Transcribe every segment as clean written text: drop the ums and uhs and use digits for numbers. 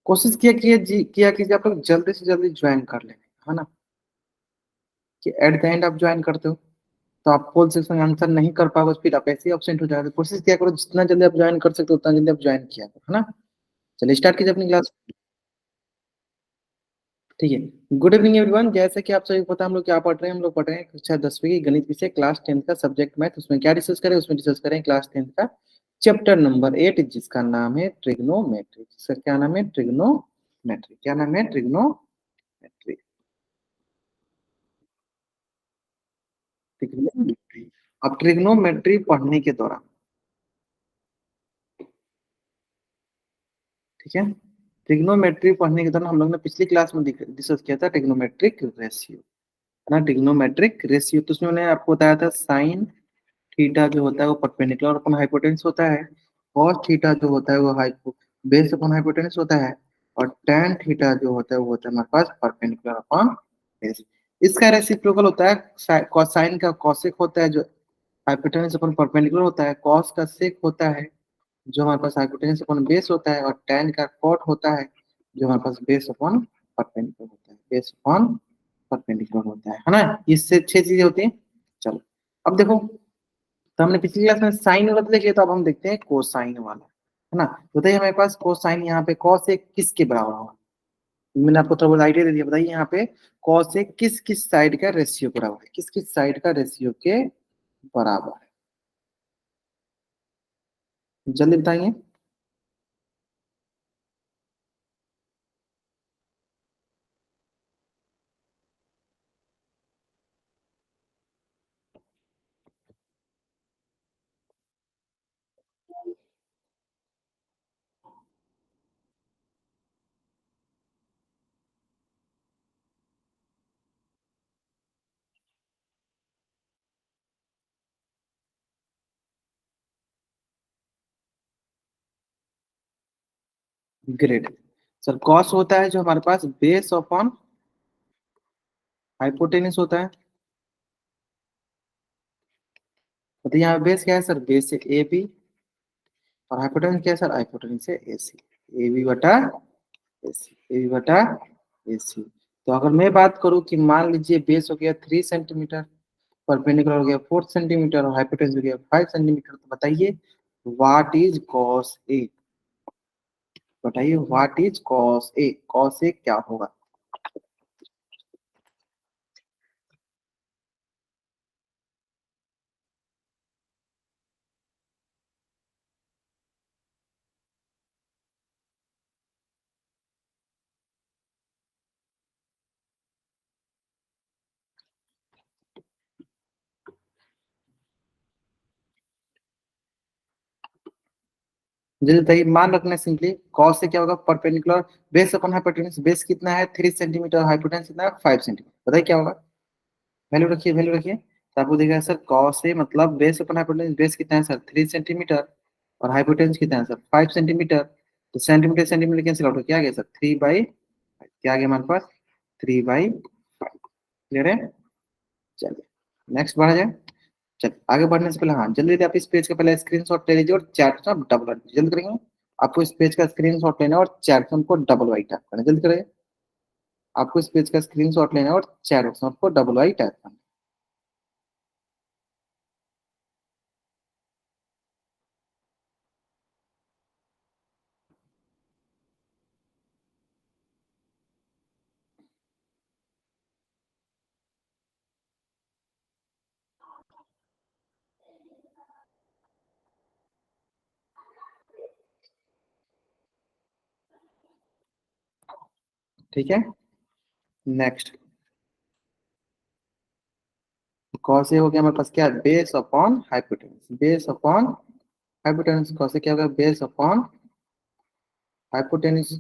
कोशिश किया कीजिए आप लोग जल्दी से जल्दी ज्वाइन कर लें, है ना? कि एट द एंड आप ज्वाइन करते हो तो आप पोल सेक्शन आंसर नहीं कर पाओगे, फिर आप ऐसे ही एब्सेंट हो जाओगे। कोशिश किया करो जितना जल्दी आप ज्वाइन कर सकते हो उतना जल्दी आप ज्वाइन किया करो, है ना? चलिए स्टार्ट कीजिए अपनी क्लास। ठीक है। Good evening everyone. जैसे कि आप सभी को पता है हम लोग क्या पढ़ रहे हैं, हम लोग पढ़ रहे हैं कक्षा 10वीं की गणित विषय क्लास 10 का सब्जेक्ट मैथ। उसमें क्या डिस्कस करें? उसमें डिस्कस करें क्लास 10 का चैप्टर नंबर 8 जिसका नाम है ट्रिग्नोमेट्री। जिसका क्या नाम है? ट्रिग्नोमेट्री। क्या नाम है? ट्रिग्नोमेट्री। ट्रिग्नोमेट्री। अब ट्रिग्नोमेट्री पढ़ने के दौरान, ठीक है, ट्रिग्नोमेट्री पढ़ने के दौरान हम लोग ने पिछली क्लास में डिस्कस किया था ट्रिग्नोमेट्रिक रेशियो, है ना? ट्रिग्नोमेट्रिक रेशियो तो उसमें मैंने आपको बताया था साइन थीटा जो होता है वो परपेंडिकुलर अपन हाइपोटेन्यूस होता है, कॉस थीटा जो होता है वो बेस अपन हाइपोटेन्यूस होता है, और tan थीटा जो होता है वो होता है हमारे पास परपेंडिकुलर अपॉन बेस। इसका रेसिप्रोकल होता है कोसाइन का कोसेक होता है जो हाइपोटेन्यूस अपन परपेंडिकुलर होता है, कॉस का सेक होता है जो हमारे पास हाइपोटेन्यूस अपॉन बेस होता है, और tan का कॉट होता है जो हमारे पास बेस अपॉन परपेंडिकुलर होता है, बेस अपॉन परपेंडिकुलर होता है ना? इससे 6 चीजें होती हैं। चलो अब देखो, तो हमने पिछली क्लास में साइन वाला देख लिया, तो अब हम देखते हैं कोसाइन वाला, है ना? बताइए हमारे पास कोसाइन यहाँ पे कॉस एक किसके बराबर होगा? मैंने आपको थोड़ा बहुत आइडिया दे दिया। बताइए यहाँ पे कॉस एक किस किस साइड का रेशियो के बराबर है? किस किस साइड का रेशियो के बराबर है? जल्दी बताइए। ग्रेड। सर कॉस होता है जो हमारे पास बेस अपॉन हाइपोटेन्यूस होता है। बताइए यहाँ बेस क्या है सर? बेस है ए बी, और हाइपोटेन्यूस क्या है सर? हाइपोटेन्यूस है ए सी। ए बी बटा ए सी, ए बी बटा ए सी। तो अगर मैं बात करूं कि मान लीजिए बेस हो गया 3 सेंटीमीटर, परपेंडिकुलर हो गया 4 सेंटीमीटर, और हाइपोटेन्यूस हो गया 5 सेंटीमीटर, तो बताइए व्हाट इज कॉस ए? बताइए what is cos A? Cos A क्या होगा? जैसे बताइए, मान रखना सिंपली कॉस से क्या होगा? परपेंडिकुलर बेस अपन हाइपोटेन्यूस, बेस कितना है 3 सेंटीमीटर, हाइपोटेन्यूस कितना है 5 सेंटीमीटर। बताइए क्या होगा? वैल्यू रखिए, वैल्यू रखिए। तो आपको देखा सर कॉस से मतलब बेस अपन हाइपोटेन्यूस, बेस कितना है सर 3 सेंटीमीटर, और हाइपोटेन्यूस कितना है सर 5 सेंटीमीटर। तो सेंटीमीटर सेंटीमीटर कैंसिल आउट हो क्या आ गया सर? 3/5। क्या आ गया हमारे पास? 3/5। क्लियर है? चलिए नेक्स्ट बढ़ा जाए। चलिए आगे बढ़ने से पहले हाँ जल्दी जल्दी आप इस पेज का पहले स्क्रीनशॉट ले लीजिए और चैट में डबल जल्दी करेंगे। आपको इस पेज का स्क्रीनशॉट लेना है और चैट को डबल वाई टैप करना है। जल्दी करें। आपको इस पेज का स्क्रीनशॉट लेना है और चैट ऑप्शन को डबल वाई टैप करना है। ठीक है। नेक्स्ट कॉस ए हो गया हमारे पास क्या? Base upon hypotenuse, base upon hypotenuse. Cos A क्या होगा? Base upon hypotenuse.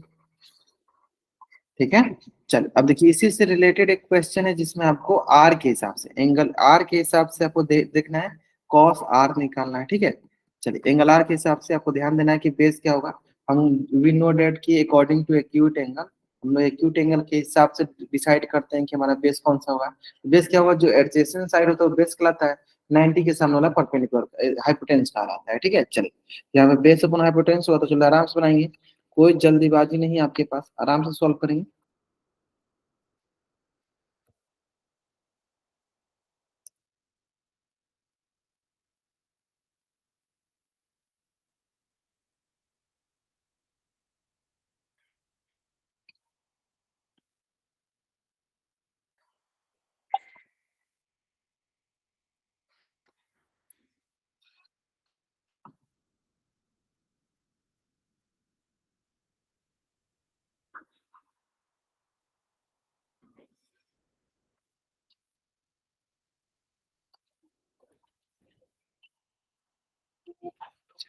ठीक है। चल अब देखिए इसी से रिलेटेड एक क्वेश्चन है जिसमें आपको आर के हिसाब से, एंगल आर के हिसाब से आपको देखना है, कॉस आर निकालना है। ठीक है। चलिए एंगल आर के हिसाब से आपको ध्यान देना है कि बेस क्या होगा। हम वी नो डेट कि अकॉर्डिंग टू एक्यूट एंगल, हम लोग एक्यूट एंगल के हिसाब से डिसाइड करते हैं कि हमारा बेस कौन सा होगा। बेस क्या होगा? जो एडजेसेंट साइड होता है वो बेस कहलाता है, 90 के सामने वाला परपेंडिकुलर हाइपोटेन्यूस कहलाता है। ठीक है। चलिए यहाँ पे बेस अपॉन हाइपोटेन्यूस हुआ तो चलो आराम से बनाएंगे। कोई जल्दीबाजी नहीं आपके पास, आराम से सॉल्व करेंगे।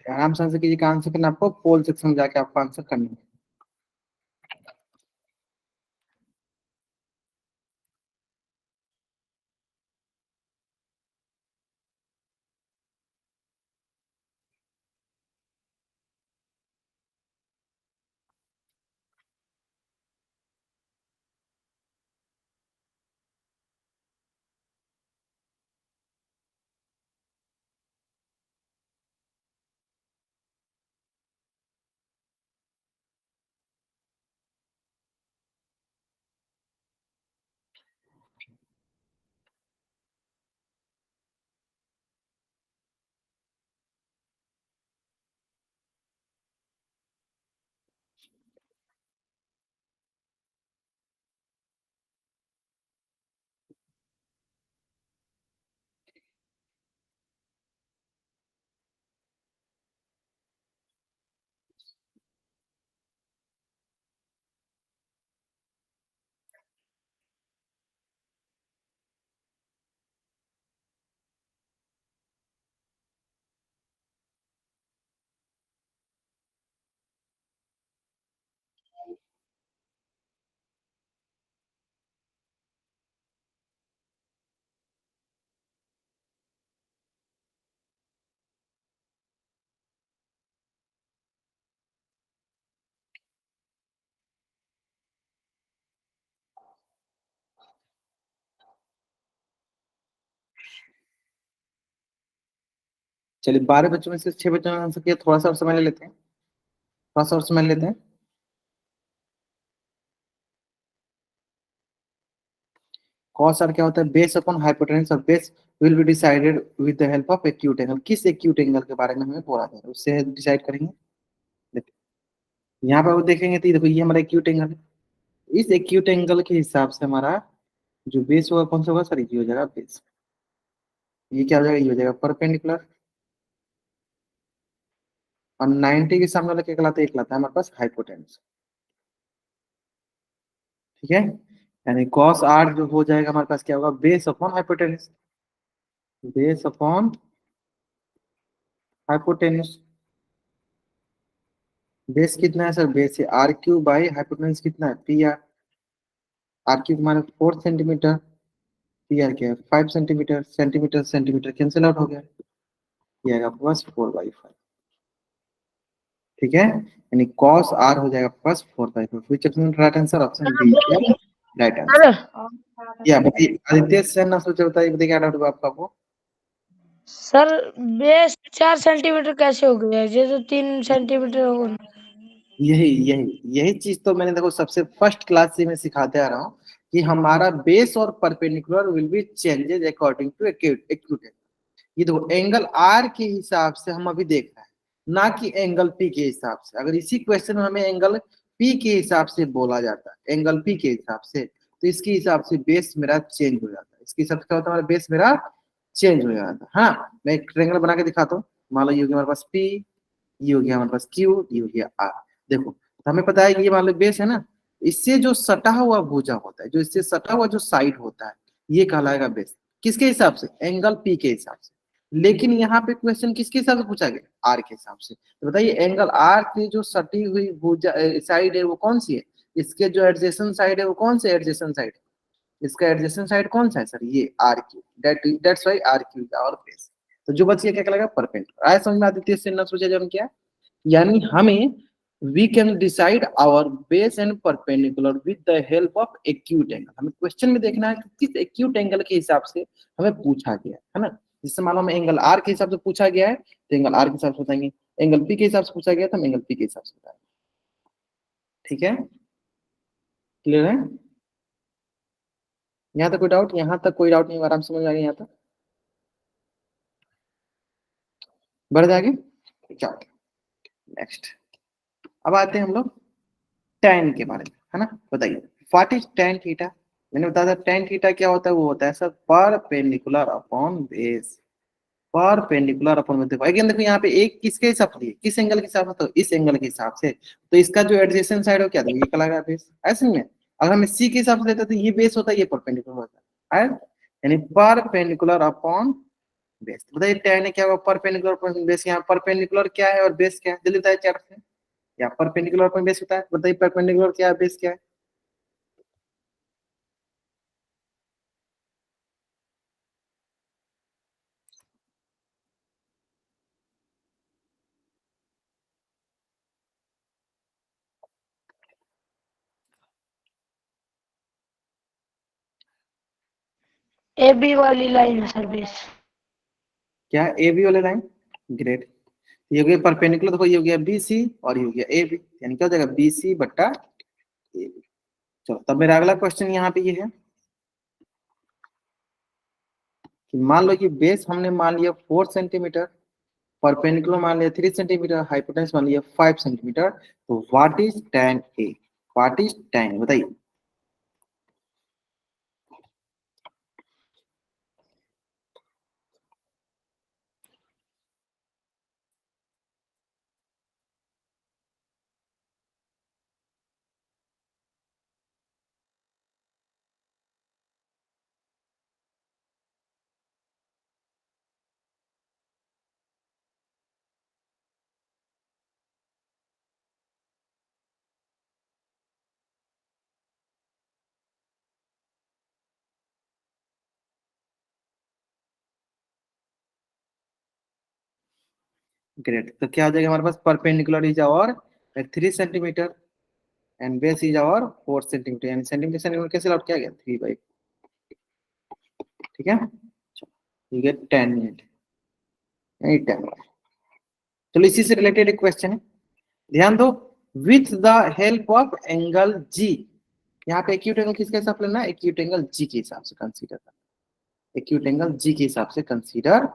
आराम से आंसर कीजिए, आंसर करना आपको पोल सेक्शन में जाके आपको आंसर करना है। चलिए 12 बच्चों में से 6 बच्चों ने आंसर किया, थोड़ा सा और समय ले लेते हैं, थोड़ा सा और समय लेते हैं। कॉस आर क्या होता है, base upon hypotenuse of base will be decided with the help of acute angle. किस एक्यूट एंगल के बारे में हमें बोला था, उससे डिसाइड करेंगे। देखिए यहाँ पर वो देखेंगे तो ये देखो, ये हमारा एक्यूट एंगल है। इस एक्यूट एंगल के हिसाब से हमारा जो बेस होगा कौन सा होगा सर, ये हो जाएगा बेस। ये क्या हो जाएगा, ये हो जाएगा परपेंडिकुलर। और 90 के सामने वाला क्या कहलाता है, एक कहलाता है हमारे पास हाइपोटेन्यूज। ठीक है, यानी कॉस आर जो हो जाएगा हमारे पास क्या होगा, base upon hypotenuse. Base upon hypotenuse. Base कितना है सर, बेस है आर क्यू बाई हाइपोटेन्यूज कितना है पी आर। आर क्यू हमारा 4 सेंटीमीटर, पी आर क्या है 5 centimetre, centimetre centimetre cancel out हो गया, ये आएगा प्लस 4/5। ठीक है, यानी कॉस आर हो जाएगा plus 4/5। Which option right answer, option D right answer. या बताइए आदित्य सेन ना सोचा, बताइए बताइए क्या डाउट हुआ आपका वो। सर बेस 4 सेंटीमीटर कैसे हो गया, ये तो 3 सेंटीमीटर हो। यही यही यही चीज तो मैंने देखो सबसे फर्स्ट क्लास से मैं सिखाते आ रहा हूँ कि हमारा बेस और perpendicular will be changes according to acute. ये देखो एंगल आर के हिसाब से हम अभी देख रहे हैं, ना कि एंगल पी के हिसाब से। अगर इसी क्वेश्चन में हमें एंगल पी के हिसाब से बोला जाता है, एंगल पी के हिसाब से, तो इसके हिसाब से बेस मेरा चेंज हो जाता है। इसके हिसाब से क्या होता है, हमारा बेस मेरा चेंज हो जाता है। हाँ, मैं एक ट्रायंगल बना के दिखाता हूँ। मान लो ये हो गया हमारे पास पी, ये हो गया हमारे पास क्यू, ये हो गया आर। देखो तो हमें पता है कि ये मान लो बेस है ना, इससे जो सटा हुआ भुजा होता है, जो इससे सटा हुआ जो साइड होता है, ये कहलाएगा बेस। किसके हिसाब से, एंगल पी के हिसाब से। लेकिन यहाँ पे क्वेश्चन किसके हिसाब से पूछा गया, आर के हिसाब से। तो बताइए एंगल आर की जो सटी हुई भुजा साइड है वो कौन सी है, इसके जो एडजेसेंट साइड है वो कौन से एडजेसेंट साइड है, इसका एडजेसेंट साइड कौन सा है सर, ये R Q. That's why R Q is our base. तो जो बच गया क्या कहलाएगा, परपेंडिकुलर। आया समझ में, आदित्य से ना सोचा जब क्या, यानी हमें we can decide our base and perpendicular with the help of acute angle. हमें क्वेश्चन में देखना है कि किस एक्यूट एंगल के हिसाब से हमें पूछा गया है ना। जिससे मान लो हमें एंगल आर के हिसाब से पूछा गया है तो एंगल आर के हिसाब से बताएंगे, एंगल पी के हिसाब से पूछा गया तो हम एंगल पी के हिसाब से बताएंगे। ठीक है, क्लियर है? यहाँ तक कोई डाउट? यहाँ तक कोई डाउट नहीं, आराम से समझ आ गया यहाँ तक? बढ़ जाएंगे, चलो नेक्स्ट। अब आते हैं हम लोग tan के बारे में, है ना? बताइए व्हाट इज tan थीटा। मैंने बताया था tan थीटा क्या होता है, वो होता है sir perpendicular upon base. Perpendicular upon base. देखो अगेन, देखो यहाँ पे एक किसके हिसाब से, किस एंगल के हिसाब से, तो इस एंगल के हिसाब से। तो इसका जो एडजेसेंट साइड हो क्या था, ये कहलाएगा बेस, ऐसे नहीं है? अगर हमें सी के हिसाब से लेते तो ये बेस होता है, ये परपेंडिकुलर होता है, यानी परपेंडिकुलर अपॉन बेस। बताइए tan क्या होगा, परपेंडिकुलर अपॉन बेस। यहाँ परपेंडिकुलर क्या है और बेस क्या है, जल्दी बताइए चार्ट से। यहाँ परपेंडिकुलर अपॉन बेस होता है, बताइए परपेंडिकुलर क्या है, बेस क्या है? ए बी वाली लाइन है सर बेस। क्या है, ए बी वाले लाइन। ग्रेट। ये हो गया परपेंडिकुलर, देखो ये हो गया बी सी और ये हो गया ए बी, यानी क्या हो जाएगा, बी सी बट्टा ए बी। चलो तब मेरा अगला क्वेश्चन यहाँ पे ये है कि मान लो कि बेस हमने मान लिया 4 सेंटीमीटर, परपेंडिकुलर मान लिया 3 सेंटीमीटर, हाइपोटेन्यूस मान लिया 5 सेंटीमीटर, तो what is tan A, what is tan, बताइए। ग्रेट, तो क्या हो जाएगा हमारे पास, परपेंडिकुलर इज और 3 सेंटीमीटर एंड बेस इज और 4 सेंटीमीटर, यानी सेंटीमीटर सेंटीमीटर कैसे आउट किया गया, 3/4। ठीक है, ठीक है, 10 मिनट, नहीं 10 मिनट। चलो इसी से रिलेटेड एक क्वेश्चन है, ध्यान दो। With the help of angle जी, यहाँ पे एक्यूट एंगल किसके हिसाब से लेना है, एक्यूट एंगल जी के हिसाब से कंसीडर करना, एक्यूट एंगल जी के हिसाब से कंसीडर।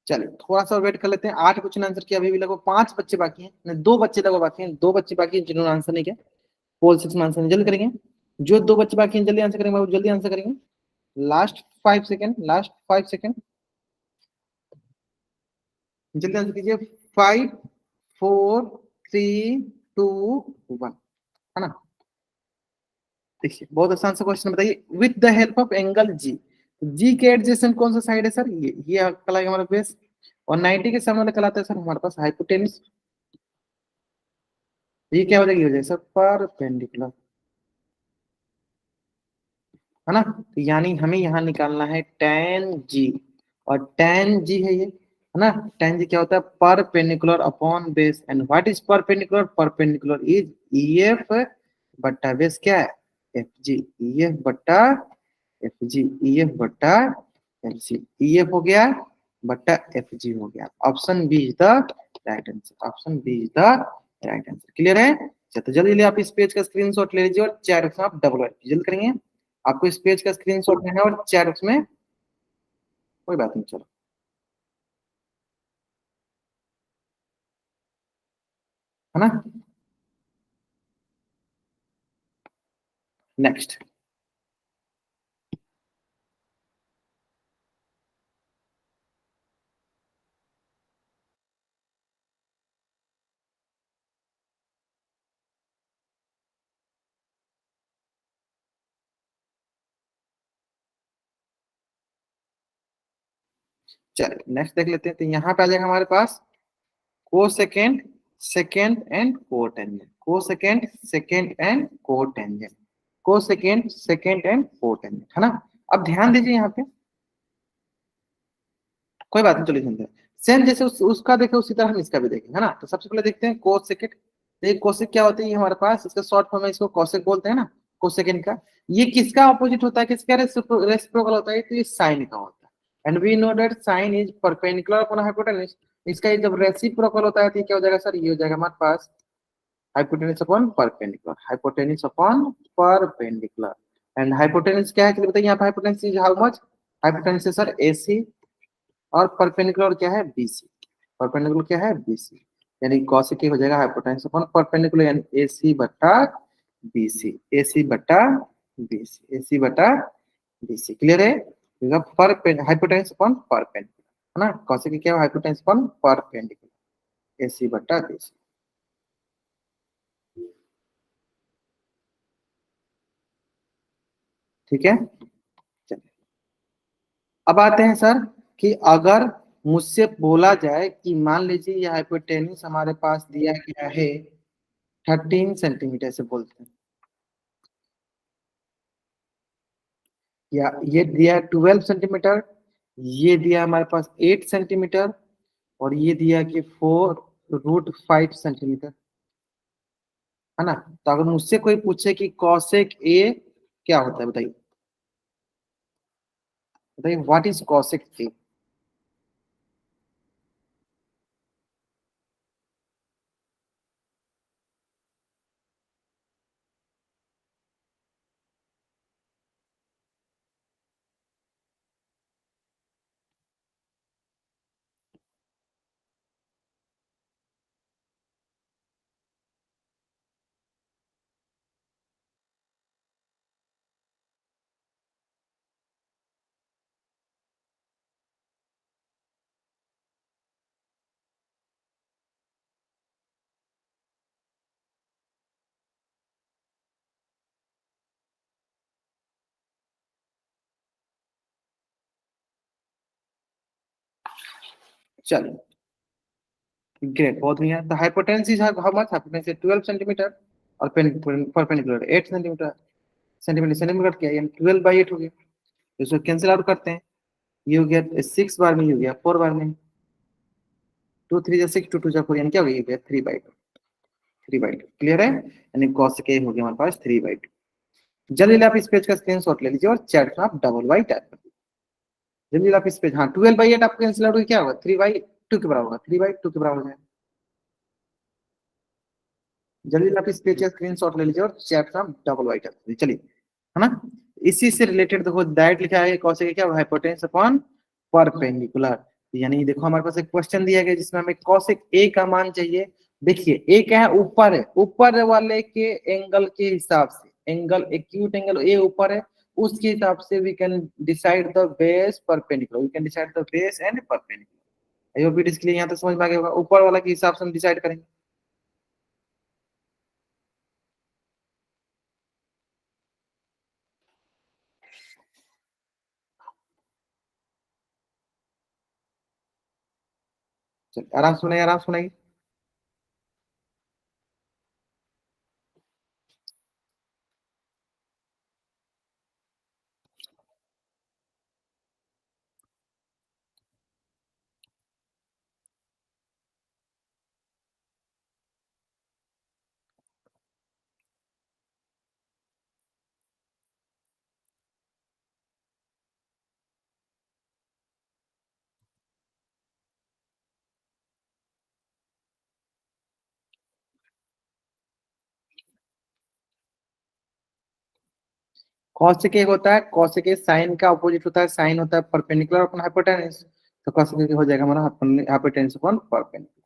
चलिए थोड़ा सा वेट कर लेते हैं, 8 क्वेश्चन आंसर किया, अभी भी लगभग 5 बच्चे बाकी हैं, नहीं 2 बच्चे लगभग बाकी हैं, 2 बच्चे बाकी हैं जिन्होंने आंसर नहीं किया। पोल 6 में आंसर जल्दी करेंगे। जो दो बच्चे बाकी हैं जल्दी आंसर करेंगे बाबू, जल्दी आंसर करेंगे। लास्ट 5 सेकेंड, लास्ट 5 सेकेंड, जल्दी आंसर कीजिए। 5 4 3 2 1, है ना। देखिए बहुत आसान सा क्वेश्चन बताइए। With the help of angle G, G के एडजेसेंट कौन सा साइड है सर? ये कहलाएगा हमारा बेस, और 90 के सामने वाला कहलाता है सर हमारे पास हाइपोटेन्यूस। ये क्या हो जाएगी, हो जाएगी सर परपेंडिकुलर, है ना। तो यानी हमें यहाँ निकालना है tan जी, और tan जी है ये, है ना। tan जी क्या होता है? Perpendicular upon base. And what is perpendicular? Perpendicular is EF बट्टा बेस क्या है? FG। EF बट्टा FG, EF बट्टा FG, EF हो गया बट्टा FG हो गया। Option B is the right answer, option B is the right answer. Clear है? तो जल्दी आप इस पेज का स्क्रीनशॉट ले लीजिए और चैट बॉक्स में आप डबल जल्द करेंगे। आपको इस पेज का स्क्रीनशॉट लेना है और चैट बॉक्स में, कोई बात नहीं, चलो, है ना। नेक्स्ट, चलिए नेक्स्ट देख लेते हैं। तो यहाँ पे आ जाएगा हमारे पास को सेकेंड, सेकेंड एंड को टेंजेंट, को सेकेंड, सेकेंड एंड को टेंजेंट, को सेकेंड, सेकेंड एंड को टेंजेंट, है ना। अब ध्यान दीजिए यहाँ पे, कोई बात नहीं, चलिए सुनते हैं। सेम जैसे उसका देखे उसी तरह हम इसका भी देखें, है ना। तो सबसे पहले देखते हैं कोसेकेंड। तो ये कोसेक क्या होती है? ये हमारे पास इसका शॉर्ट फॉर्म है, इसको कोसेक बोलते हैं ना, कोसेकेंड का। ये किसका ऑपोजिट होता है, किसका रेसिप्रोकल होता है? तो ये साइन का होता है। And we know that sine is perpendicular upon hypotenuse. इसका ये जब रेसिप्रोकल होता है तो ये क्या हो जाएगा सर? ये हो जाएगा हमारे पास hypotenuse upon perpendicular, hypotenuse upon perpendicular. And hypotenuse क्या है कि बताइए यहाँ पे? Hypotenuse is how much? Hypotenuse है सर AC, और परपेंडिकुलर क्या है? BC। परपेंडिकुलर क्या है? BC। यानी कॉसेक हो जाएगा हाइपोटेन्यूज अपॉन परपेंडिकुलर, यानी AC बट्टा BC, AC बट्टा BC, AC बट्टा BC। क्लियर है? पर हाइपोटेन्यूज अपॉन परपेंडिकुलर, है ना। कॉसेक क्या है? हाइपोटेन्यूज अपॉन परपेंडिकुलर, AC बट्टा BC। ठीक है, चलिए अब आते हैं सर कि अगर मुझसे बोला जाए कि मान लीजिए ये हाइपोटेन्यूज हमारे पास दिया गया है 13 सेंटीमीटर से, बोलते हैं, या ये दिया 12 सेंटीमीटर, ये दिया हमारे पास 8 सेंटीमीटर, और ये दिया कि 4√5 सेंटीमीटर, है ना। तो अगर मुझसे कोई पूछे कि कॉसेक A क्या होता है, बताइए, बताइए व्हाट इज कॉसेक A? चलिए ग्रेट, बहुत बढ़िया। The hypotenuse is how much? Hypotenuse 12 centimetre, और परपेंडिकुलर 8 सेंटीमीटर। सेंटीमीटर सेंटीमीटर क्या है? यानी 12/8 हो गया। तो इसको कैंसिल आउट करते हैं। ये हो गया 6 बार में, ये हो गया 4 बार में, 2 3 6, 2 2 4, यानी क्या हो गया? 3/2, 3/2। क्लियर है? यानी कॉस के हो गया हमारे पास 3/2। जल्दी आप इस पेज का स्क्रीनशॉट ले लीजिए और चैट में आप डबल वाई टाइप कर दीजिए। जल्दी आप इस पेज, हाँ 12/8 आपको कैंसिल आउट क्या होगा? 3/2 के बराबर होगा, 3/2 के बराबर हो जाएगा। जल्दी आप इस पेज का स्क्रीनशॉट ले लीजिए और चैट में आप डबल वाई टाइप कर दीजिए। चलिए, है ना। इसी से रिलेटेड देखो, डायरेक्ट लिखा है कॉस के क्या? Hypotenuse upon perpendicular. यानी देखो हमारे पास एक क्वेश्चन दिया गया जिसमें हमें कॉसेक A का मान चाहिए, देखिए एक क्या है, ऊपर है, ऊपर वाले के एंगल के हिसाब से, एंगल एक्यूट एंगल ए ऊपर है, उसके हिसाब से we can decide the base perpendicular, we can decide the base and perpendicular. I hope it इसके लिए यहाँ तक समझ में आ गया होगा, ऊपर वाला के हिसाब से हम डिसाइड करेंगे। चलिए आराम से सुनाइए, आराम से सुनाइए। कॉसेक एक होता है, कॉसेक साइन का अपोजिट होता है, साइन होता है परपेंडिकुलर अपॉन हाइपोटेन्यूज, तो कॉसेक हो जाएगा हमारा हाइपोटेन्यूज अपॉन परपेंडिकुलर।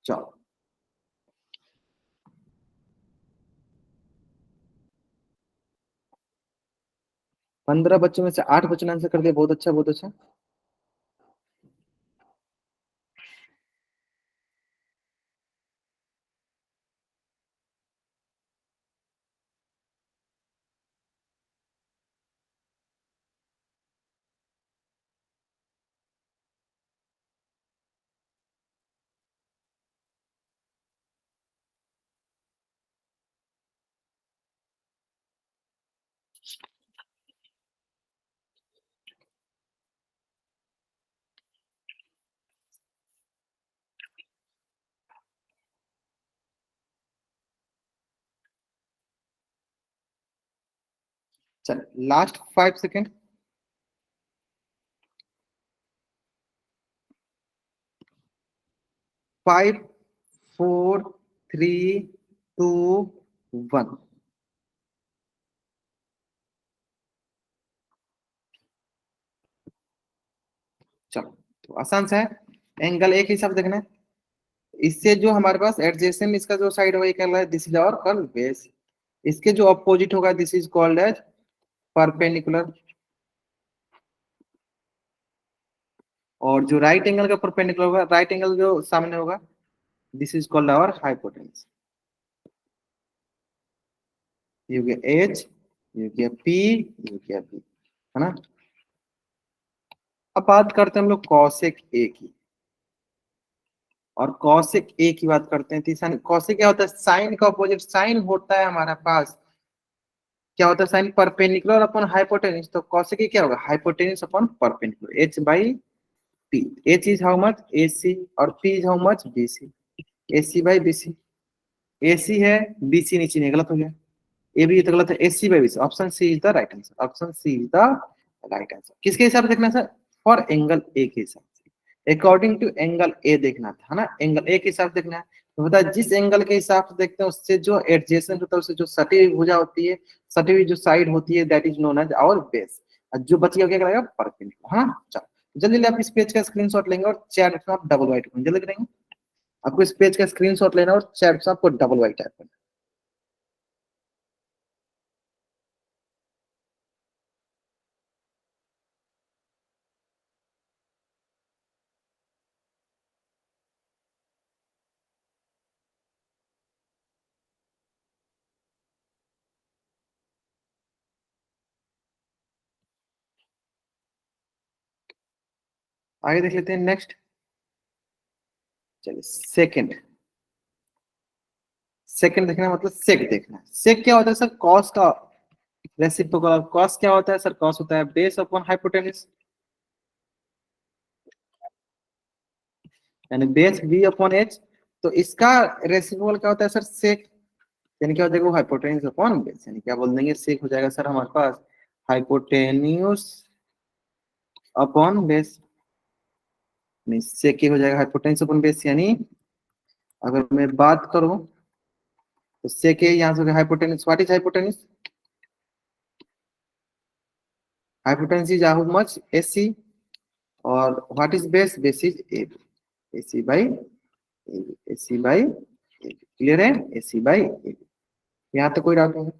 चलो 15 बच्चों में से 8 बच्चों ने आंसर कर दिया, बहुत अच्छा बहुत अच्छा। चल लास्ट 5 सेकेंड। 5, 4, 3, 2, 1। चलो तो आसान सा है, एंगल एक ही हिसाब से देखना है। इससे जो हमारे पास एडजेसेंट इसका जो साइड होगा ये कहलाता है this is our curve base, इसके जो अपोजिट होगा this is called as perpendicular, और जो राइट एंगल का परपेंडिकुलर होगा, राइट एंगल जो सामने होगा this is called our hypotenuse. You get H, you get P, you get B, है ना। अब बात करते हैं हम लोग कॉसेक ए की, और कॉसेक ए की बात करते हैं। तीसरा कॉसेक क्या होता है, साइन का अपोजिट, साइन होता है हमारे पास क्या होता है, साइन परपेंडिकुलर अपॉन हाइपोटेन्यूज, तो कॉसेक ए क्या होगा, hypotenuse upon perpendicular, H by P. H is how much, A C, और P is how much, B C. A C by B C, A C है, B सी नीचे नहीं, गलत हो गया। ए भी तो गलत है, A C by B C, option C is the right answer, option C is the right answer. किसके हिसाब से देखना है सर, फॉर एंगल ए के हिसाब से, अकॉर्डिंग टू एंगल ए देखना था, है ना, एंगल ए के हिसाब से देखना है। तो बता जिस एंगल के हिसाब से देखते हैं उससे जो एडजेसेंट होता है, उससे जो सटी हुई भुजा होती है, सटी हुई जो साइड होती है, that is known as our base. जो बच गया क्या करेगा, परपेंडिकुलर। हाँ चलो जल्दी जल्दी आप इस पेज का स्क्रीनशॉट लेंगे और चैट में आप डबल वाइट जल्दी करेंगे। आपको इस पेज का स्क्रीनशॉट लेना और चैट में आपको डबल वाइट टाइप करना। आगे देख लेते हैं नेक्स्ट। चलिए सेकंड, सेकंड देखना मतलब सेक देखना है। सेक क्या होता है सर? कॉस का रेसिप्रोकल। कॉस क्या होता है सर? कॉस होता है बेस अपॉन हाइपोटेन्यूज, यानी बेस v अपॉन एच। तो इसका रेसिप्रोकल क्या होता है सर? सेक। यानी क्या हो जाएगा? हाइपोटेन्यूज अपॉन बेस, यानी क्या बोल देंगे? सेक हो जाएगा सर हमारे पास हाइपोटेन्यूज अपॉन बेस। नहीं, सेक ही हो जाएगा हाइपोटेन्यूज अपॉन बेस। यानी अगर मैं बात करूं तो सेक यहाँ से हो गया hypotenuse. What is hypotenuse? Hypotenuse is how much? AC. और what is base? Base is A, AC by, AC by, clear है? AC by A. यहाँ तक कोई डाउट नहीं है?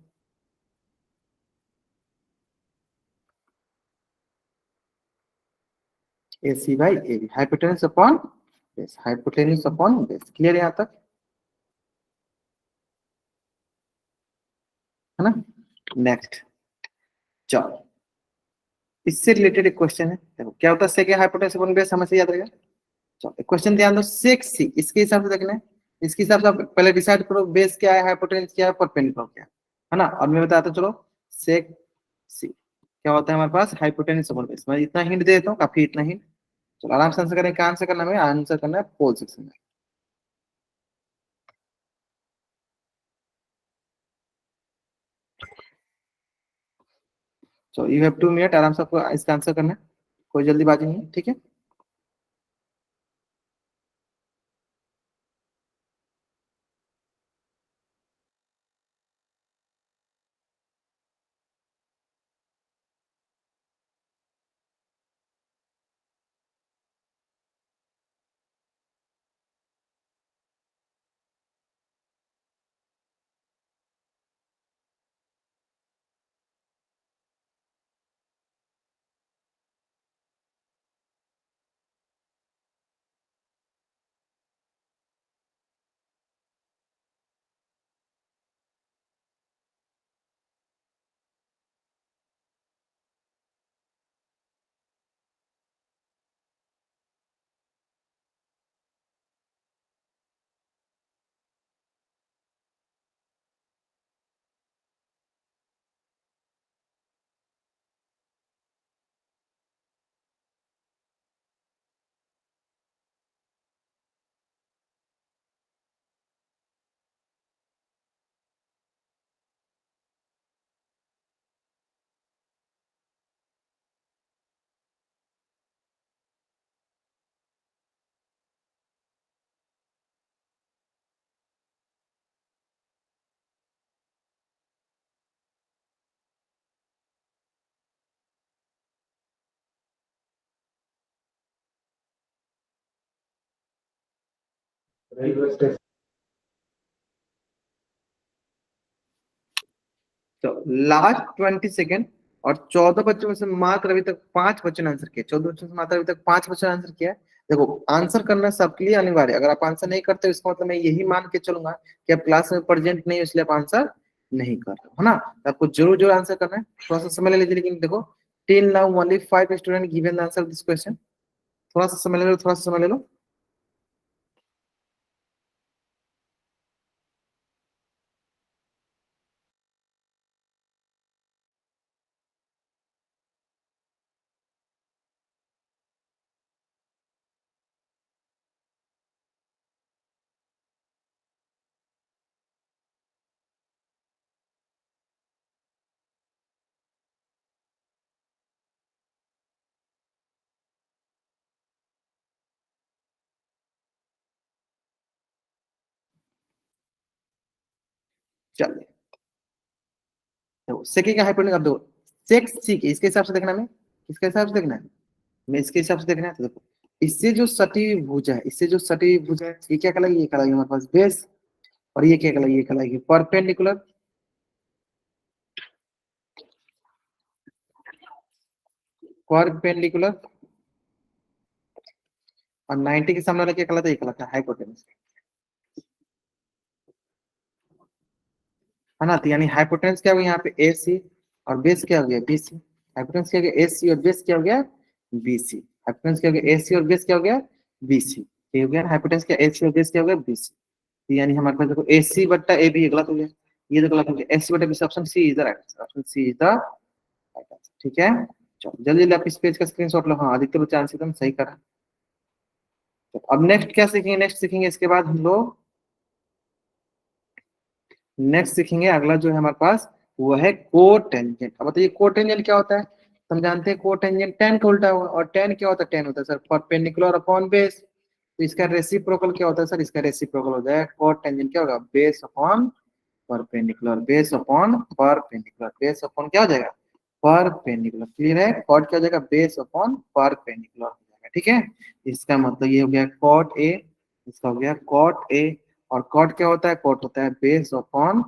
AC by A, hypotenuse upon base, hypotenuse upon base. Clear है यहाँ तक? है ना? नेक्स्ट, चलो इससे रिलेटेड एक क्वेश्चन है। देखो क्या होता है सेक हाइपोटेन्यूज अपॉन बेस, हमें से याद रहेगा। चलो क्वेश्चन ध्यान दो, सेक सी, इसके हिसाब से देखना है। इसके हिसाब से आप पहले डिसाइड करो बेस क्या है, हाइपोटेन्यूज क्या है, परपेंडिकुलर क्या है ना? और मैं बताता हूं, चलो सेक सी क्या होता है हमारे पास? Hypotenuse upon base. मैं इतना हिंट दे देता हूँ, काफी इतना हिंट। चलो आराम से आंसर करें। क्या आंसर करना है? आंसर करना है पोल सेक्शन में। सो यू हैव 2 मिनट, आराम से आपको इसका आंसर करना है, कोई जल्दीबाजी नहीं है, ठीक है? तो लास्ट 20 सेकेंड, और 14 बच्चों में से मात्र अभी तक 5 बच्चों ने आंसर किया। 14 बच्चों से मात्र अभी तक 5 बच्चों ने आंसर किया है। देखो आंसर करना सबके लिए अनिवार्य है। अगर आप आंसर नहीं करते इसका मतलब मैं यही मान के चलूंगा कि आप क्लास में प्रेजेंट नहीं हो, इसलिए आप आंसर नहीं कर रहे हो, है ना? तो आपको जरूर जरूर आंसर करना है। थोड़ा सा समय ले लीजिए, लेकिन देखो till now only 5 student given the answer this question. थोड़ा सा समय ले लो, थोड़ा सा समय ले लो। चलिए देखो सेक का हाइपोटेन्यूज, अब देखो सेक सी के इसके हिसाब से देखना है। मैं किसके हिसाब से देखना है? मैं इसके हिसाब से देखना है। तो देखो इससे जो सटी हुई भुजा है, इससे जो सटी हुई भुजा है, ये क्या कहलाएगी? ये कहलाएगी हमारे पास बेस। और ये क्या कहलाएगी? ये कहलाएगी परपेंडिकुलर। परपेंडिकुलर। और 90 के सामने वाला क्या कहलाता है? ये कहलाता है हाइपोटेन्यूज, है ना? तो यानी हाइपोटेन्यूज क्या हो गया यहाँ पे? ए सी। और बेस क्या हो गया? B C. हाइपोटेन्यूज क्या हो गया? ए सी, और बेस क्या हो गया? B C. हाइपोटेनस क्या हो गया AC और बेस क्या हो गया BC, ये हो गया हाइपोटेनस क्या AC और बेस क्या हो गया BC, यानी हमारे पास देखो AC बट्टा AB ये गलत हो गया, ये तो गलत हो गया, AC बट्टा BC, option C is the right answer, option C is the right answer. ठीक है, चलो जल्दी जल्दी आप इस पेज का स्क्रीनशॉट लो। हाँ अधिकतर चांस एकदम सही करा। तो अब नेक्स्ट क्या सीखेंगे, नेक्स्ट सीखेंगे इसके बाद हम लोग नेक्स्ट सीखेंगे अगला जो है हमारे पास वो है कोटेंजेंट। अब बताइए कोटेंजेंट क्या होता है। तो हम जानते हैं कोटेंजेंट tan का उल्टा हुआ, और tan क्या होता है, tan होता है सर परपेंडिकुलर अपॉन बेस। तो इसका रेसिप्रोकल क्या होता है सर, इसका रेसिप्रोकल हो जाएगा कोटेंजेंट क्या होगा, base upon perpendicular, base upon perpendicular, base upon क्या हो जाएगा परपेंडिकुलर। क्लियर है, कॉट क्या हो जाएगा बेस अपॉन परपेंडिकुलर हो जाएगा। ठीक है, इसका मतलब ये हो गया कॉट ए, इसका हो गया कॉट ए, और कॉट क्या होता है, कॉट होता है बेस अपॉन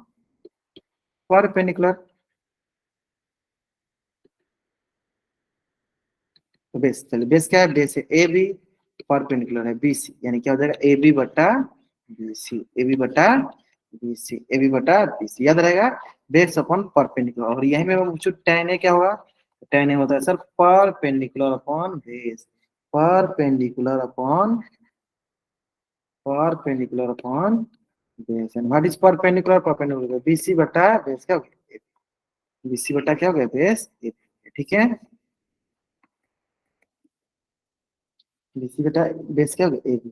परपेंडिकुलर। तो बेस, चलिए बेस क्या है, बेस है ए बी, परपेंडिकुलर है BC, यानी क्या हो जाएगा ए बी बटा BC, ए बी बटा BC, ए बी बटा BC, याद रहेगा बेस अपॉन परपेंडिकुलर। और यही में पूछू tan ए क्या होगा, tan ए होता है sir perpendicular upon base, perpendicular upon perpendicular upon base, and what is perpendicular, perpendicular BC बटा बेस क्या हो गया, BC बटा क्या हो गया बेस। ठीक है, BC बटा बेस क्या हो गया AB।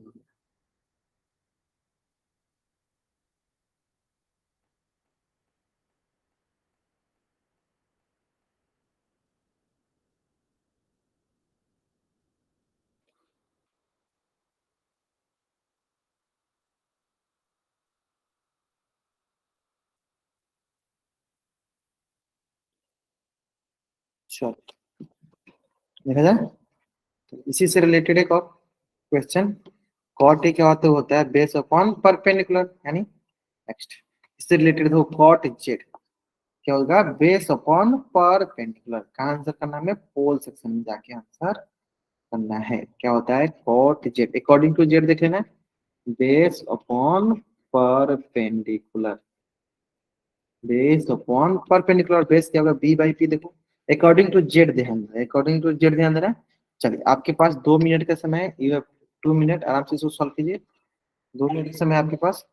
चलो देखा जाए, तो इसी से रिलेटेड एक और क्वेश्चन, कॉट ए क्या होता है बेस अपॉन परपेंडिकुलर, यानी नेक्स्ट इससे रिलेटेड देखो कॉट जेड क्या होगा बेस अपॉन परपेंडिकुलर। कहाँ आंसर करना है हमें, पोल सेक्शन में जाके आंसर करना है। क्या होता है cot Z, according to Z देख लेना, base upon perpendicular, base upon perpendicular, base क्या होगा B/P। देखो अकॉर्डिंग टू जेड ध्यान देना, अकॉर्डिंग टू जेड ध्यान देना। चलिए आपके पास 2 मिनट का समय है, यू हैव 2 मिनट, आराम से इसको सॉल्व कीजिए, 2 मिनट का समय है आपके पास।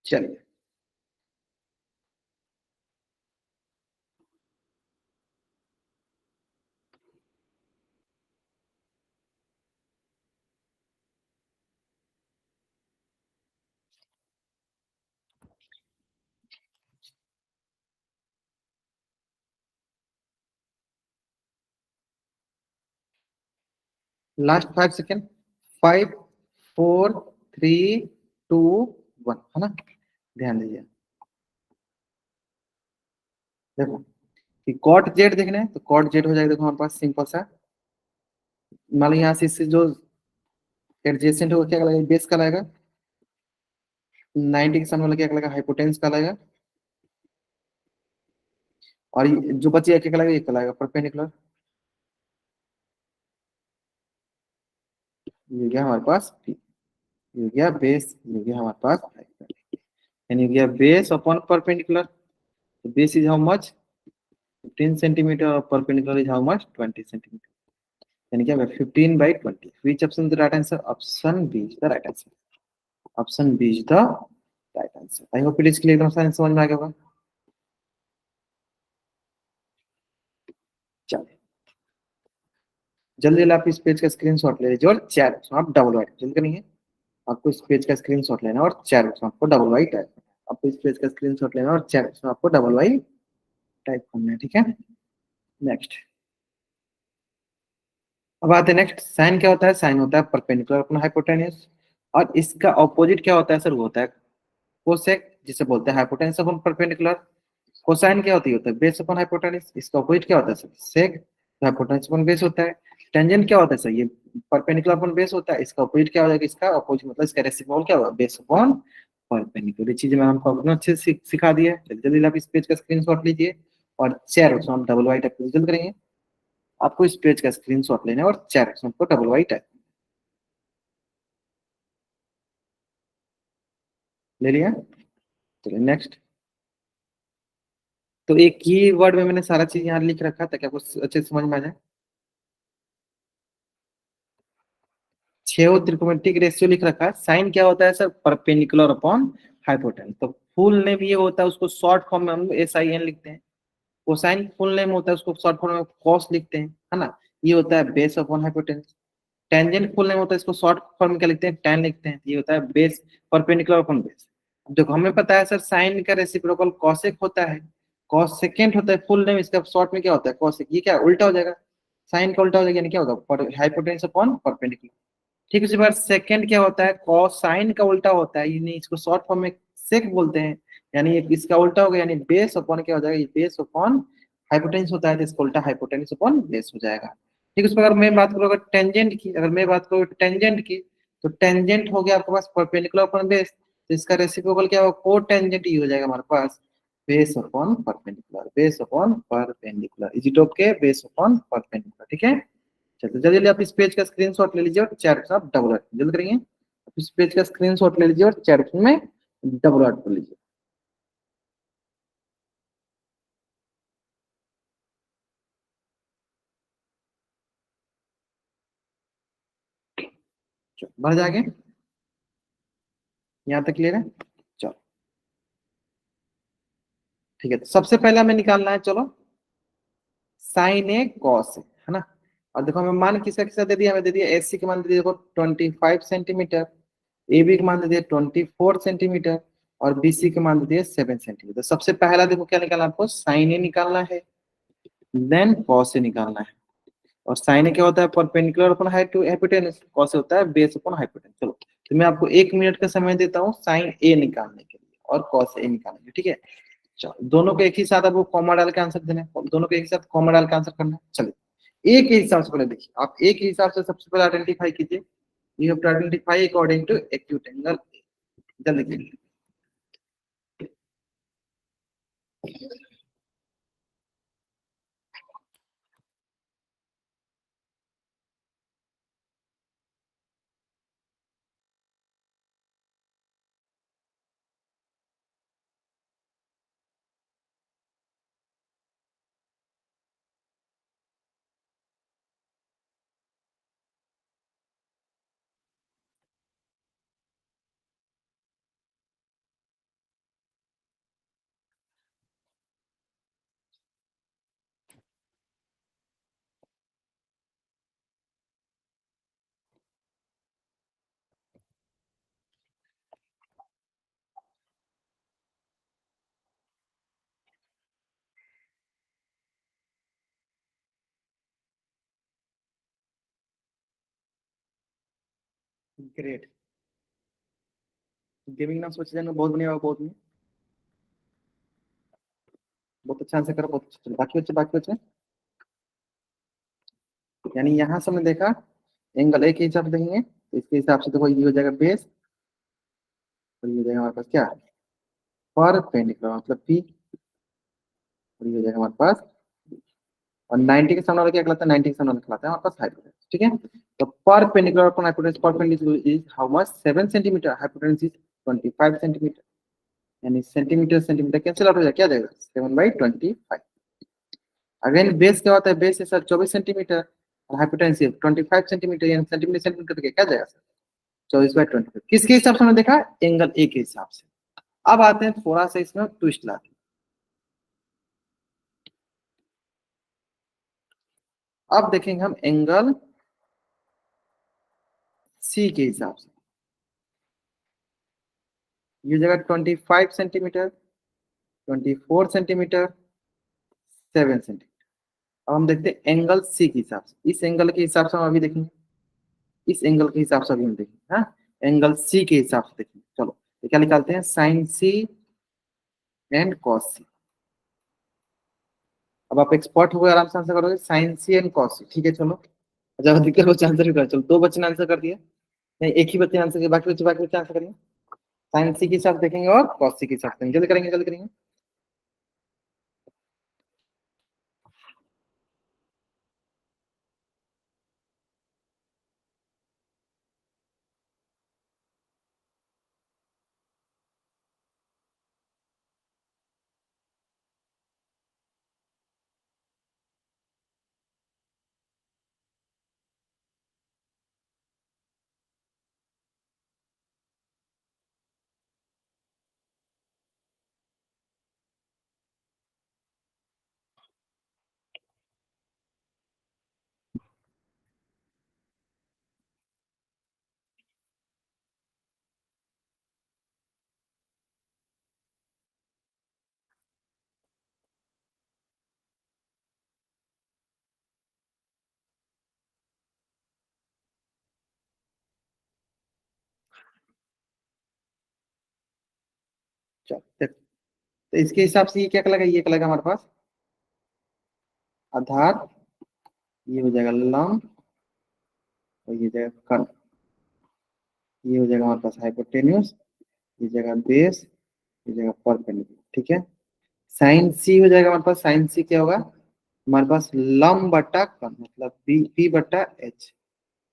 चलिए लास्ट 5 सेकेंड, 5 4 3 2 1, है ना। ध्यान दीजिए, देखो कि कॉट जेड देखना है तो कॉट जेड हो जाएगा, देखो हमारे पास सिंपल सा। मान लो यहाँ से इससे जो एडजेसेंट होगा क्या कहलाएगा, बेस कहलाएगा। 90 के सामने वाला क्या कहलाएगा, हाइपोटेन्स कहलाएगा। और जो बचेगा क्या कहलाएगा, ये कहलाएगा परपेंडिकुलर। ये गया हमारे पास P, ये गया बेस, ये गया हमारे पास यानी ये गया base upon perpendicular. Base is how much, 15 centimetre, और perpendicular is how much, 20 centimetre. यानी क्या 15/20। Which option the right answer, option B is the right answer. Option B is the right answer. I hope it is clear, एकदम science समझ में आ गया होगा। चलिए जल्दी जल्दी आप इस पेज का स्क्रीनशॉट ले लीजिए और चैट आप डबल वाइट जल्दी करेंगे। आपको इस पेज का स्क्रीनशॉट लेना है और चैट बॉक्स में आपको डबल वाई टाइप करना है। आपको इस पेज का स्क्रीनशॉट लेना है और चैट बॉक्स में आपको डबल वाई टाइप करना है, ठीक है। नेक्स्ट, अब आते हैं नेक्स्ट। साइन क्या होता है, साइन होता है परपेंडिकुलर अपना हाइपोटेन्यूज। और इसका ऑपोजिट क्या होता है सर, वो होता है कोसेक, जिसे बोलते हैं हाइपोटेन्यूज अपन परपेंडिकुलर। कोसाइन क्या होता है बेस अपन हाइपोटेन्यूज। इसका ऑपोजिट क्या होता है सर, सेक, हाइपोटेन्यूज अपन बेस होता है। टेंजेंट क्या होता है सर, ये परपेंडिकुलर अपन बेस होता है। इसका ऑपोजिट क्या हो जाएगा, इसका ऑपोजिट मतलब इसका रेसिप्रोकल क्या होगा, बेस अपॉन परपेंडिकुलर। ये चीजें मैंने हमको अपने अच्छे से सिखा दिया है। जल्दी जल्दी आप इस पेज का स्क्रीनशॉट लीजिए और शेयर उसमें हम डबल वाई टाइप जल्द करेंगे। आपको इस पेज का स्क्रीनशॉट लेना है और शेयर उसमें आपको डबल वाई टाइप ले लिया। चलिए नेक्स्ट। तो एक ही वर्ड में मैंने सारा चीज यहाँ लिख रखा ताकि आपको अच्छे से समझ में आ जाए। 6 त्रिकोणमितिक रेशियो लिख रखा है। साइन क्या होता है सर, परपेंडिकुलर अपॉन हाइपोटेन्यूज। तो फुल नेम ये होता है, उसको शॉर्ट फॉर्म में हम लोग SIN लिखते हैं। कोसाइन फुल नेम होता है, उसको शॉर्ट फॉर्म में कॉस लिखते हैं, है ना। ये होता है base upon hypotenuse. Tangent full name होता है, इसको शॉर्ट फॉर्म में क्या लिखते हैं, टैन लिखते हैं। ये होता है बेस, परपेंडिकुलर अपॉन बेस। देखो हमें पता है सर, साइन का रेसिप्रोकल कॉसेक होता है। कॉस सेकेंड होता है फुल नेम, इसका शॉर्ट में क्या होता है कॉसेक। ये क्या उल्टा हो जाएगा, साइन का उल्टा हो जाएगा, यानी क्या होगा हाइपोटेन्यूज अपॉन परपेंडिकुलर। ठीक उसी बार सेकंड क्या होता है, कोसाइन का उल्टा होता है, यानी इसको शॉर्ट फॉर्म में सेक बोलते हैं। यानी इसका उल्टा हो गया, यानी बेस अपॉन क्या हो जाएगा, ये बेस अपॉन हाइपोटेन्यूज होता है, तो इसका उल्टा हाइपोटेन्यूज अपॉन बेस हो जाएगा। ठीक है। उस पर अगर मैं बात करूँ अगर टेंजेंट की, अगर मैं बात करूँ टेंजेंट की, तो टेंजेंट हो गया आपके पास परपेंडिकुलर अपॉन बेस। तो इसका रेसिप्रोकल क्या होगा, को टेंजेंट ही हो जाएगा हमारे पास, base upon perpendicular, base upon perpendicular. Is it okay, base upon perpendicular, ठीक है। चलिए जल्दी जल्दी आप इस पेज का स्क्रीनशॉट ले लीजिए और चैट आप डबल जल्द करेंगे। आप इस पेज का स्क्रीनशॉट ले लीजिए और चैट में डबल कर लीजिए। चलो बढ़ जाएंगे, यहाँ तक क्लियर है। चलो ठीक है, तो सबसे पहले हमें निकालना है, चलो साइन ए कॉस ए, है ना। और देखो हमें मान किसका किसका दे दिया, हमें दे दिया AC के मान दे दिया देखो 25 सेंटीमीटर, AB के मान दे दिया 24 सेंटीमीटर, और BC के मान दे दिया 7 सेंटीमीटर। सबसे पहला देखो क्या निकालना है, आपको साइन ए निकालना है, देन कॉस ए निकालना है। और साइन क्या होता है, परपेंडिकुलर अपॉन हाइपोटेन्यूज। कॉस होता है बेस अपॉन हाइपोटेन्यूज। चलो तो मैं आपको 1 मिनट का समय देता हूँ साइन ए निकालने के लिए और कॉस ए निकालने के लिए, ठीक है। चलो दोनों को एक ही साथ आपको कॉमा डाल के आंसर देना है, दोनों को एक ही साथ कॉमा डाल के आंसर करना है। चलिए एक ही हिसाब से पहले देखिए, आप एक ही हिसाब से सबसे पहले आइडेंटिफाई कीजिए। You have to identify according to acute angle. जल्दी कीजिए। ग्रेट। गेमिंग नाम सोचे जाना बहुत बढ़िया, बहुत बढ़िया, बहुत अच्छा आंसर करो, बहुत अच्छा। चलो, बाकी बच्चे यानी यहाँ से हमने देखा एंगल ए के हिसाब से देखेंगे तो इसके हिसाब से देखो ये हो जाएगा बेस, और ये हो जाएगा हमारे पास क्या, परपेंडिकुलर मतलब पी, और ये हो जाएगा हमारे पास, और 90 के सामने वाला क्या कहलाता है, 90 के सामने वाला कहलाता है हमारे पास हाइपोटेन्यूज। ठीक है, तो perpendicular upon hypotenuse, perpendicular is how much, 7 centimetre, hypotenuse is 25 centimetre, यानी सेंटीमीटर सेंटीमीटर कैंसिल आउट हो जाएगा, क्या जाएगा 7/25। अगेन बेस क्या होता है, बेस है सर 24 सेंटीमीटर, और हाइपोटेन्यूज 25 सेंटीमीटर, यानी सेंटीमीटर सेंटीमीटर करके क्या जाएगा सर 24/25। किसके हिसाब से हमने देखा, एंगल ए के हिसाब से। अब आते हैं थोड़ा सा इसमें ट्विस्ट लाते हैं। अब देखेंगे हम एंगल सी के हिसाब से, ये जगह 25 सेंटीमीटर, 24 सेंटीमीटर, 7 सेंटीमीटर। अब हम देखते हैं एंगल सी के हिसाब से, इस एंगल के हिसाब से हम अभी देखेंगे, इस एंगल के हिसाब से अभी हम देखेंगे। हाँ, एंगल सी के हिसाब से देखेंगे। चलो तो क्या निकालते हैं, साइन सी एंड कॉस सी। अब आप एक्सपर्ट हो गए, आराम से आंसर करोगे, साइन सी एंड कॉस सी। ठीक है चलो, ज्यादा दिक्कत बच्चे आंसर भी कर, चलो 2 बच्चे ने आंसर कर दिया, नहीं एक ही बच्चे ने आंसर किया, बाकी बच्चे आंसर करेंगे। साइन सी के हिसाब से देखेंगे और कॉस सी के हिसाब से, जल्दी करेंगे जल्दी करेंगे। चलो तो इसके हिसाब से ये क्या लगेगा, ये क्या लगेगा हमारे पास आधार, ये हो जाएगा लंब, और ये जाएगा कर्ण, ये हो जाएगा हमारे पास हाइपोटेन्यूज, ये जगह बेस, ये जगह परपेंडिकुलर। ठीक है, साइन सी हो जाएगा हमारे पास, साइन सी क्या होगा हमारे पास, लंब बट्टा कर्ण मतलब पी पी बट्टा एच,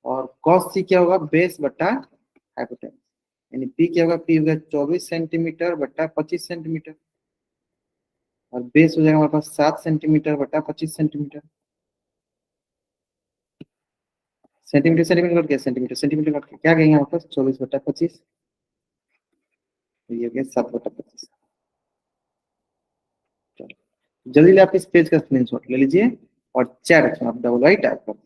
और कॉस सी क्या होगा, बेस बट्टा हाइपोटेन्यूज, यानी पी क्या होगा, पी होगा 24 सेंटीमीटर बट्टा 25 सेंटीमीटर, और बेस हो जाएगा हमारे पास 7 सेंटीमीटर बट्टा 25 सेंटीमीटर। सेंटीमीटर सेंटीमीटर कट गया, सेंटीमीटर सेंटीमीटर कट के क्या कहेंगे हमारे पास, 24/25, तो ये हो गया 7/25। चलो जल्दी से आप इस पेज का स्क्रीनशॉट ले लीजिए और चैट में आप डबल आई टाइप कर दीजिए।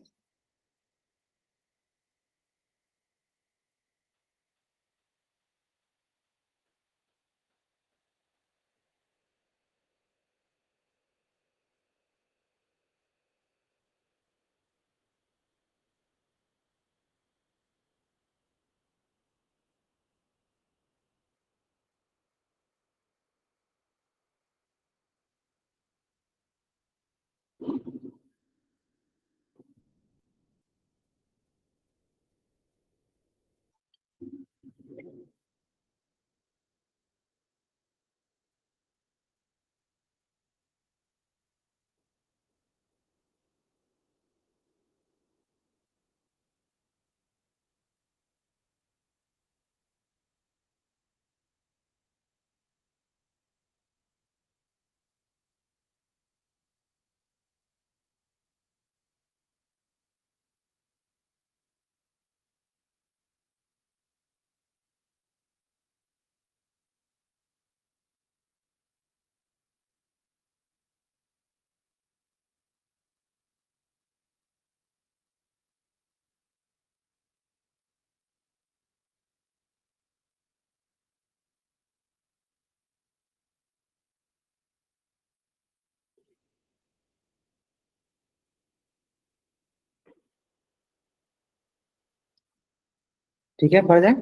ठीक है, बढ़ जाए।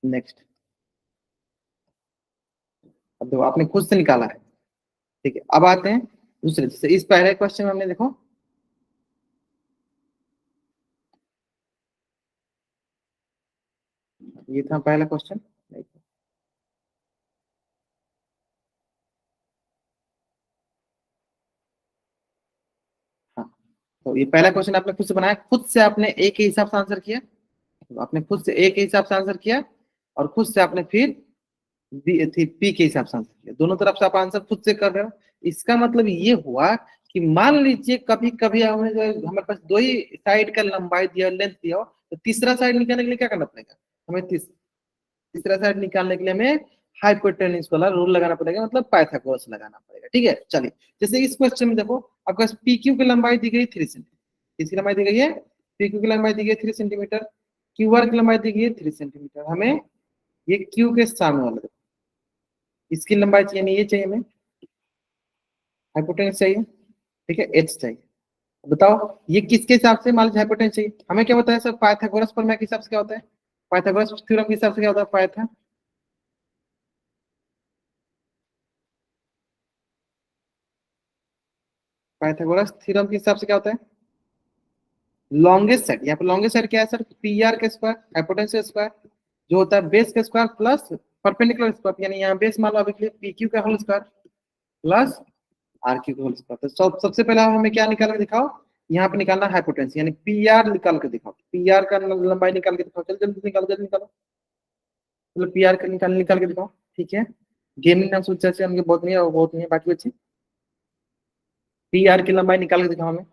नेक्स्ट, अब देखो आपने खुद से निकाला है, ठीक है। अब आते हैं दूसरे से। इस पहले क्वेश्चन में हमने देखो ये था पहला क्वेश्चन। हाँ, तो ये पहला क्वेश्चन आपने खुद से बनाया, खुद से आपने ए के हिसाब से आंसर किया। तो आपने खुद से ए के हिसाब से आंसर किया और खुद से आपने फिर बी थी पी के हिसाब से आंसर किया। दोनों तरफ से आप आंसर खुद से कर रहे हो। इसका मतलब ये हुआ कि मान लीजिए कभी कभी हमें हमारे पास दो ही साइड का लंबाई दिया, लेंथ दिया हो, तो तीसरा साइड निकालने के लिए क्या करना पड़ेगा हमें? तीसरा साइड निकालने के लिए हमें हाइपोटेन्यूज वाला रूल लगाना पड़ेगा, मतलब पाइथागोरस लगाना पड़ेगा। ठीक है, चलिए। जैसे इस क्वेश्चन में देखो आपके पास पी क्यू की लंबाई दी गई 3 सेंटीमीटर। इसकी लंबाई दी गई है, पी क्यू की लंबाई दी गई 3 सेंटीमीटर, क्यू आर की लंबाई दी गई है 3 सेंटीमीटर। हमें ये क्यू के सामने वाला देखो, इसकी लंबाई चाहिए, नहीं ये चाहिए हमें, हाइपोटेन्यूज चाहिए, ठीक है, एच चाहिए। बताओ ये किसके हिसाब से? मान लीजिए हाइपोटेन्यूज चाहिए, हमें क्या बताया सर? पाइथागोरस प्रमेय के हिसाब से क्या होता है? पाइथागोरस थ्योरम के हिसाब से क्या होता है? पाइथागोरस थ्योरम के हिसाब से क्या होता है? लॉन्गेस्ट साइड, यहाँ पे लॉन्गेस्ट साइड क्या है सर? पी आर के स्क्वायर, हाइपोटेन्यूज स्क्वायर, जो होता है बेस का स्क्वायर प्लस परपेंडिकुलर स्क्वायर, यानी यहाँ बेस मान लो अभी के लिए पी क्यू का whole square plus R Q का होल स्क्वायर। तो सबसे पहले हमें क्या निकाल के दिखाओ? यहाँ पे निकालना हाइपोटेन्यूज, यानी पी आर निकाल के दिखाओ। पी आर का लंबाई निकाल के दिखाओ, जल्दी जल्दी निकालो, जल्दी निकालो। मतलब पी आर का निकाल के दिखाओ, ठीक है। गेमिंग नाम सोचा से हमके बहुत नहीं है, बहुत नहीं है, बाकी बच्चे पी आर की लंबाई निकाल के दिखाओ हमें।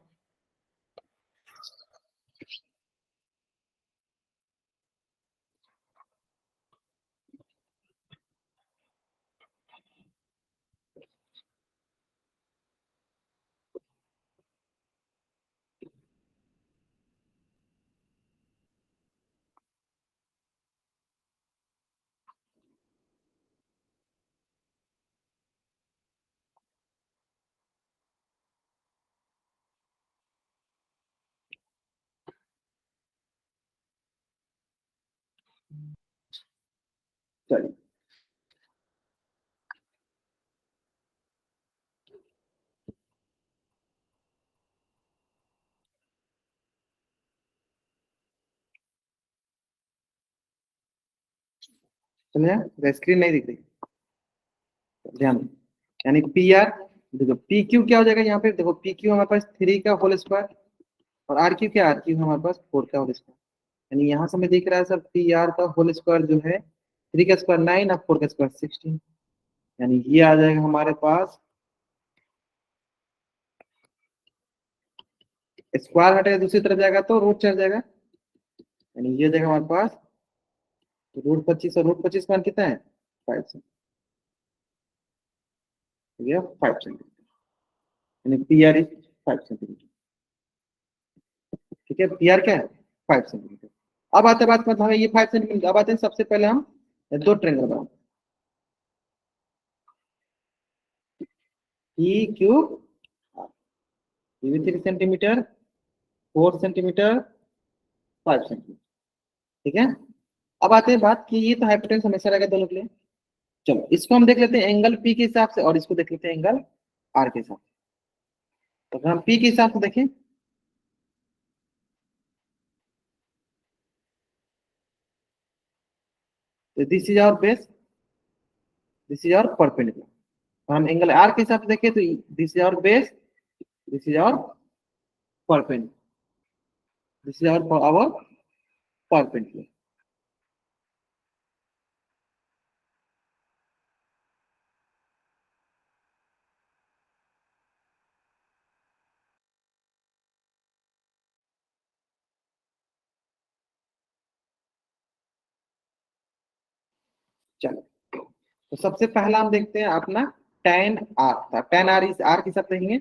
चलिए, समझा? स्क्रीन नहीं दिख रही, ध्यान दो। यानी पी आर, देखो पी क्यू क्या हो जाएगा यहाँ पे? देखो पी क्यू हमारे पास 3 का होल स्क्वायर और आर क्यू क्या? आर क्यू हमारे पास 4 का होल स्क्वायर। यानी यहाँ से हमें दिख रहा है सर पी आर का होल स्क्वायर जो है 3 का स्क्वायर 9 और 4 का स्क्वायर 16। यानी ये आ जाएगा हमारे पास, स्क्वायर हटेगा दूसरी तरफ जाएगा तो रूट चढ़ जाएगा, यानी ये जाएगा हमारे पास रूट 25। और रूट 25 मान कितना है? 5 5 सेंटीमीटर, यानी पी आर इज 5 सेंटीमीटर। ठीक है, पी आर क्या है? 5 सेंटीमीटर। अब आते बात मतलब हमें ये 5 सेंटीमीटर। अब आते हैं सबसे पहले हम दो ट्रेंगल बनाते हैं, पी क्यूब, ये भी 3 सेंटीमीटर, 4 सेंटीमीटर, 5 सेंटीमीटर। ठीक है। अब आते हैं बात कि ये तो हाइपोटेन्यूज हमेशा रहेगा दोनों के लिए। चलो इसको हम देख लेते हैं एंगल पी के हिसाब से और इसको देख लेते हैं एंगल आर के हिसाब से। तो अगर हम पी के हिसाब से देखें तो this is our base, this is our perpendicular. और हम एंगल आर के हिसाब से देखें तो this is our base, this is our perpendicular, this is our perpendicular. चलो, तो सबसे पहला हम देखते हैं अपना tan आर था। tan आर इस आर के साथ देखेंगे,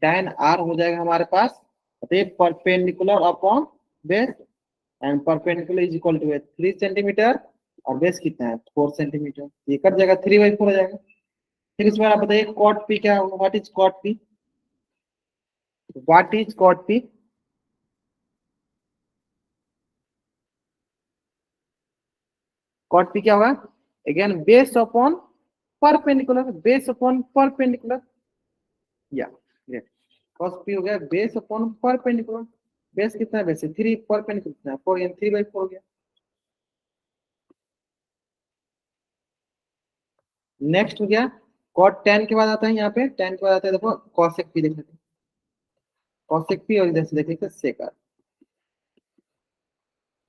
tan आर हो जाएगा हमारे पास perpendicular upon base, and perpendicular is equal to 3 centimetre और बेस कितना है? 4 सेंटीमीटर। ये कट जाएगा, 3/4 हो जाएगा। फिर इसमें आप बताइए कॉट पी क्या होगा? What is cot P? What is cot P? Cot P क्या होगा, again base upon perpendicular, base upon perpendicular, या ग्रेट। कॉस पी हो गया बेस अपॉन परपेंडिकुलर, बेस कितना है, बेस 3, परपेंडिकुलर कितना है 4, यानी 3/4 हो गया। नेक्स्ट हो गया कॉट टेन के बाद आता है, यहाँ पे टेन के बाद आता है, देखो कॉसेक पी देख लेते हैं, कॉसेक पी और इधर से देख लेते हैं सेक।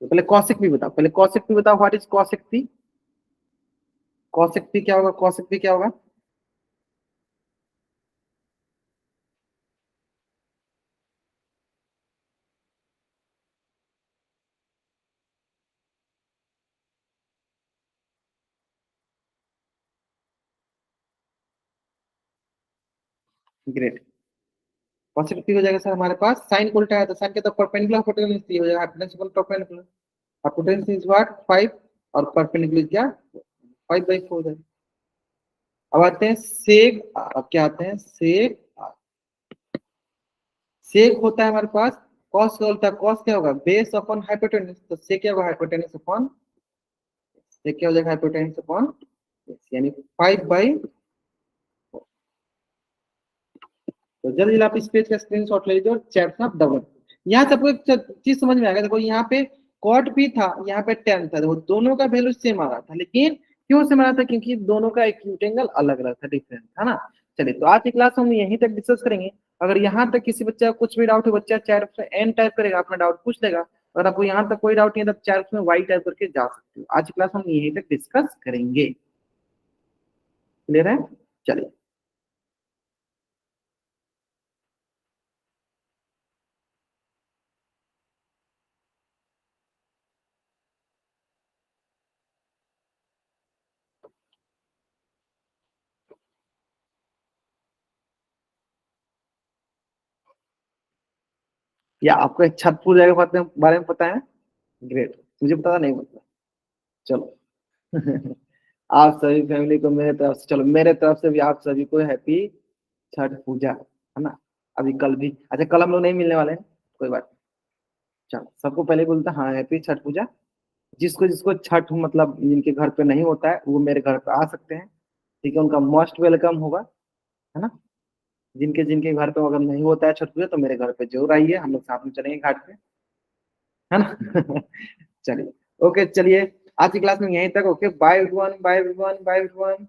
तो पहले कॉसेक पी बताओ, पहले कॉसेक पी बताओ, what is cosec P, cosec P क्या होगा, कॉसेक पी क्या होगा, ग्रेट। कॉसेक पी हो जाएगा सर हमारे पास, साइन को उल्टा है तो साइन के तो परपेंडिकुलर हाइपोटेनस हो जाएगा, hypotenuse upon perpendicular, hypotenuse is what 5 और परपेंडिकुलर क्या 5/4 हो जाएगा। अब आते हैं सेक, अब क्या आते हैं सेक, सेक होता है हमारे पास कॉस का उल्टा, कॉस क्या होगा बेस अपॉन हाइपोटेनस, तो सेक क्या होगा हाइपोटेनस अपॉन, सेक क्या हो जाएगा हाइपोटेनस अपॉन, यानी 5/4। तो जल्दी जल्दी आप इस पेज का स्क्रीनशॉट ले लीजिए और चैट में आप डाउनलोड। यहाँ से आपको एक चीज समझ में आ गया, देखो यहाँ पे कॉट भी था, यहाँ पे टेन था, देखो दोनों का वैल्यू सेम आ रहा था, लेकिन क्यों सेम आ रहा था, क्योंकि दोनों का एक्यूट एंगल अलग अलग था, डिफरेंट था ना। चलिए तो आज की क्लास हम यहीं तक डिस्कस करेंगे। अगर यहाँ तक किसी बच्चा को कुछ भी डाउट है, बच्चा चैट में एन टाइप करेगा, अपना डाउट पूछ लेगा। अगर आपको यहाँ तक कोई डाउट नहीं है तो चैट में वाई टाइप करके जा सकते हो। आज की क्लास हम यहीं तक डिस्कस करेंगे, क्लियर है। चलिए या आपको एक छत पूजा के बारे में पता है, ग्रेट, मुझे पता था नहीं पता। चलो आप सभी फैमिली को मेरे तरफ से, चलो मेरे तरफ से भी आप सभी को हैप्पी छठ पूजा, है ना। अभी कल भी, अच्छा कल हम लोग नहीं मिलने वाले हैं, कोई बात नहीं। चलो सबको पहले बोलता हाँ हैप्पी छठ पूजा। जिसको जिसको छठ मतलब जिनके घर पे नहीं होता है वो मेरे घर पे आ सकते हैं, ठीक है, उनका मोस्ट वेलकम होगा, है ना। जिनके जिनके घर पे अगर नहीं होता है छठ पूजा तो मेरे घर पे जरूर आइए, हम लोग साथ में चलेंगे घाट पे, है ना चलिए ओके, चलिए आज की क्लास में यहीं तक, okay bye everyone, bye everyone, bye everyone.